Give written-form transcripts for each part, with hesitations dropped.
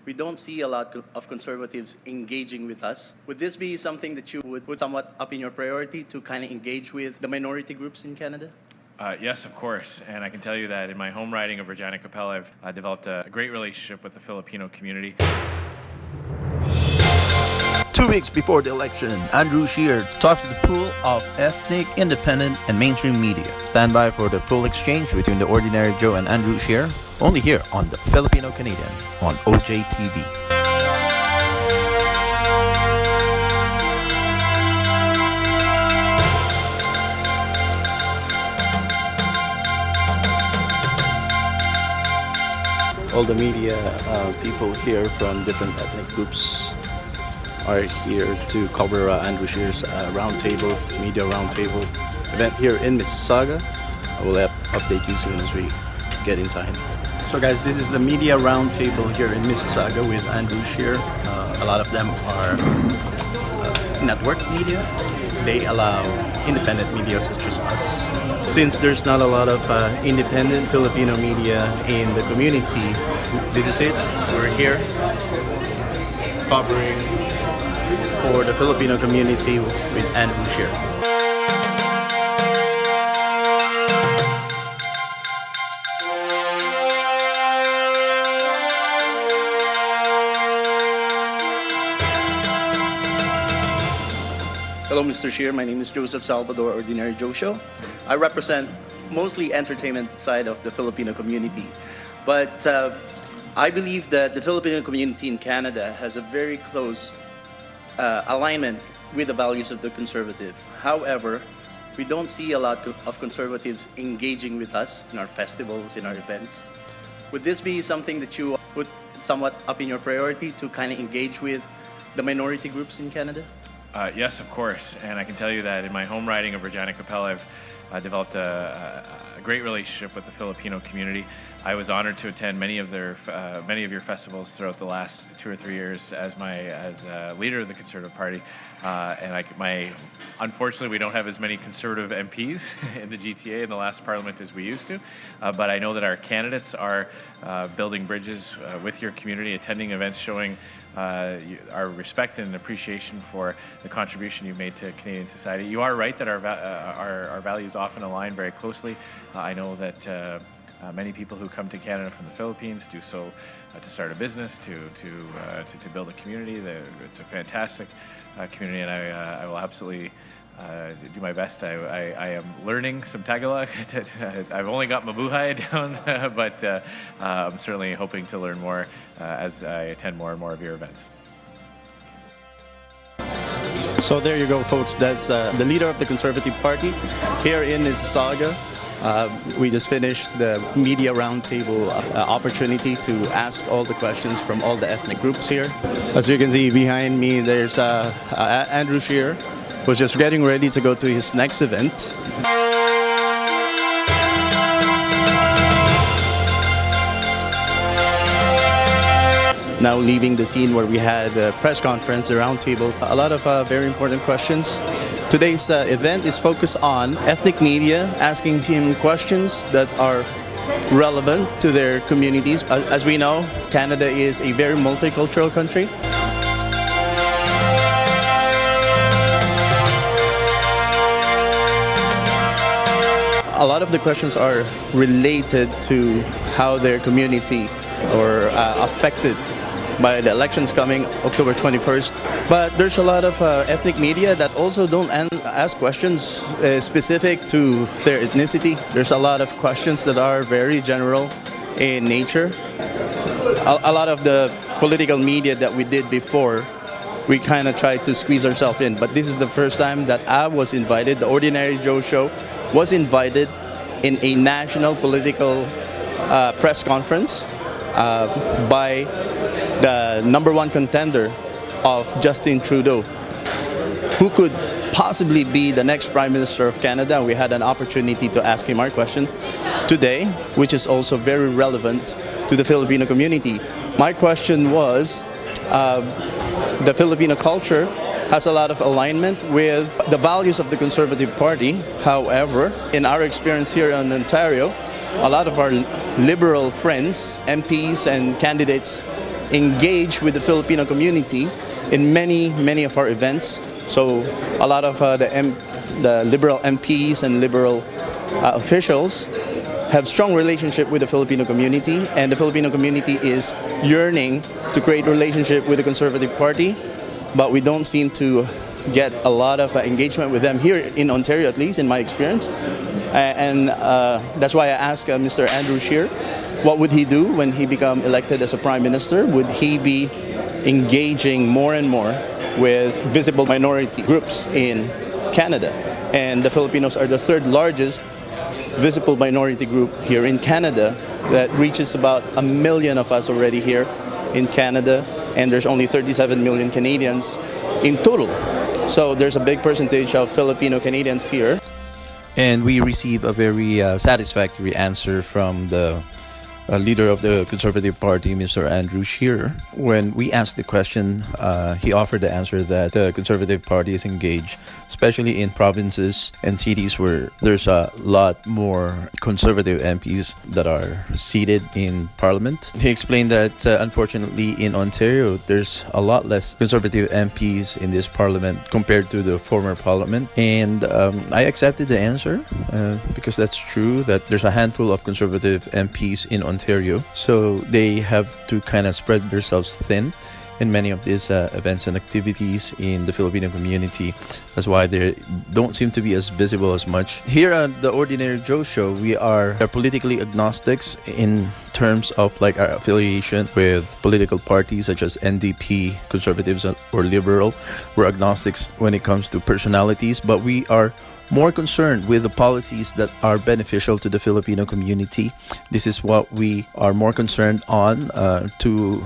we don't see a lot of conservatives engaging with us. Would this be something that you would put somewhat up in your priority to kind of engage with the minority groups in Canada? Yes, of course. And I can tell you that in my home riding of Regina Capella, I've developed a great relationship with the Filipino community. 2 weeks before the election, Andrew Scheer talks to the pool of ethnic, independent, and mainstream media. Stand by for the pool exchange between the Ordinary Joe and Andrew Scheer, only here on the Filipino-Canadian on OJTV. All the media people here from different ethnic groups are here to cover Andrew Scheer's roundtable, media roundtable event here in Mississauga. I will update you soon as we get in time. So guys, this is the media roundtable here in Mississauga with Andrew Scheer. A lot of them are network media. They allow independent media such as us. Since there's not a lot of independent Filipino media in the community, this is it. We're here covering for the Filipino community with Andrew Scheer. Hello, Mr. Scheer. My name is Joseph Salvador, Ordinary Joe Show. I represent mostly entertainment side of the Filipino community. But I believe that the Filipino community in Canada has a very close alignment with the values of the conservative. However, we don't see a lot of conservatives engaging with us in our festivals, in our events. Would this be something that you put somewhat up in your priority to kind of engage with the minority groups in Canada? Yes, of course. And I can tell you that in my home riding of Regina Capella, I've developed a great relationship with the Filipino community. I was honored to attend many of your festivals throughout the last 2 or 3 years as leader of the Conservative Party. Unfortunately, we don't have as many Conservative MPs in the GTA in the last Parliament as we used to. But I know that our candidates are building bridges with your community, attending events showing our respect and appreciation for the contribution you've made to Canadian society. You are right that our values often align very closely. I know that many people who come to Canada from the Philippines do so to start a business, to build a community. It's a fantastic community, and I will absolutely do my best. I am learning some Tagalog. I've only got mabuhay down, but I'm certainly hoping to learn more as I attend more and more of your events. So there you go, folks. That's the leader of the Conservative Party here in Mississauga. We just finished the media roundtable opportunity to ask all the questions from all the ethnic groups here. As you can see behind me, there's Andrew Scheer, who's just getting ready to go to his next event. Now leaving the scene where we had a press conference, the roundtable, a lot of very important questions. Today's event is focused on ethnic media, asking him questions that are relevant to their communities. As we know, Canada is a very multicultural country. A lot of the questions are related to how their community are affected by the elections coming October 21st. But there's a lot of ethnic media that also don't ask questions specific to their ethnicity. There's a lot of questions that are very general in nature. A lot of the political media that we did before, we kind of tried to squeeze ourselves in. But this is the first time that I was invited, the Ordinary Joe Show was invited in a national political press conference by the #1 contender of Justin Trudeau, who could possibly be the next Prime Minister of Canada. We had an opportunity to ask him our question today, which is also very relevant to the Filipino community. My question was, the Filipino culture has a lot of alignment with the values of the Conservative Party. However, in our experience here in Ontario, a lot of our liberal friends, MPs and candidates engage with the Filipino community in many of our events. So a lot of the Liberal MPs and Liberal officials have strong relationship with the Filipino community, and the Filipino community is yearning to create relationship with the Conservative Party, but we don't seem to get a lot of engagement with them here in Ontario, at least in my experience. And that's why I asked Mr. Andrew Scheer, what would he do when he become elected as a Prime Minister? Would he be engaging more and more with visible minority groups in Canada? And the Filipinos are the third largest visible minority group here in Canada that reaches about 1 million of us already here in Canada, and there's only 37 million Canadians in total. So there's a big percentage of Filipino-Canadians here. And we receive a very satisfactory answer from the leader of the Conservative Party, Mr. Andrew Scheer. When we asked the question, he offered the answer that the Conservative Party is engaged, especially in provinces and cities where there's a lot more Conservative MPs that are seated in Parliament. He explained that unfortunately in Ontario, there's a lot less Conservative MPs in this Parliament compared to the former Parliament. And I accepted the answer because that's true, that there's a handful of Conservative MPs in Ontario, so they have to kind of spread themselves thin in many of these events and activities in the Filipino community. That's why they don't seem to be as visible as much. Here on the Ordinary Joe Show, we are politically agnostics in terms of like our affiliation with political parties such as NDP, Conservatives, or Liberal. We're agnostics when it comes to personalities, but we are more concerned with the policies that are beneficial to the Filipino community. This is what we are more concerned on to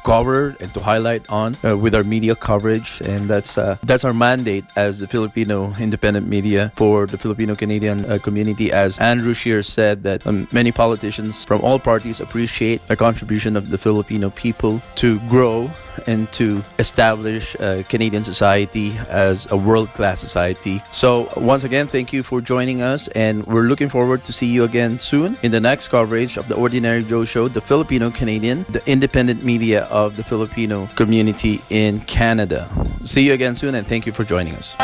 cover and to highlight on with our media coverage, and that's our mandate as the Filipino independent media for the Filipino-Canadian community. As Andrew Scheer said, that many politicians from all parties appreciate the contribution of the Filipino people to grow and to establish Canadian society as a world-class society. So once again, thank you for joining us, and we're looking forward to see you again soon in the next coverage of the Ordinary Joe Show, the Filipino-Canadian, the independent media of the Filipino community in Canada. See you again soon, and thank you for joining us.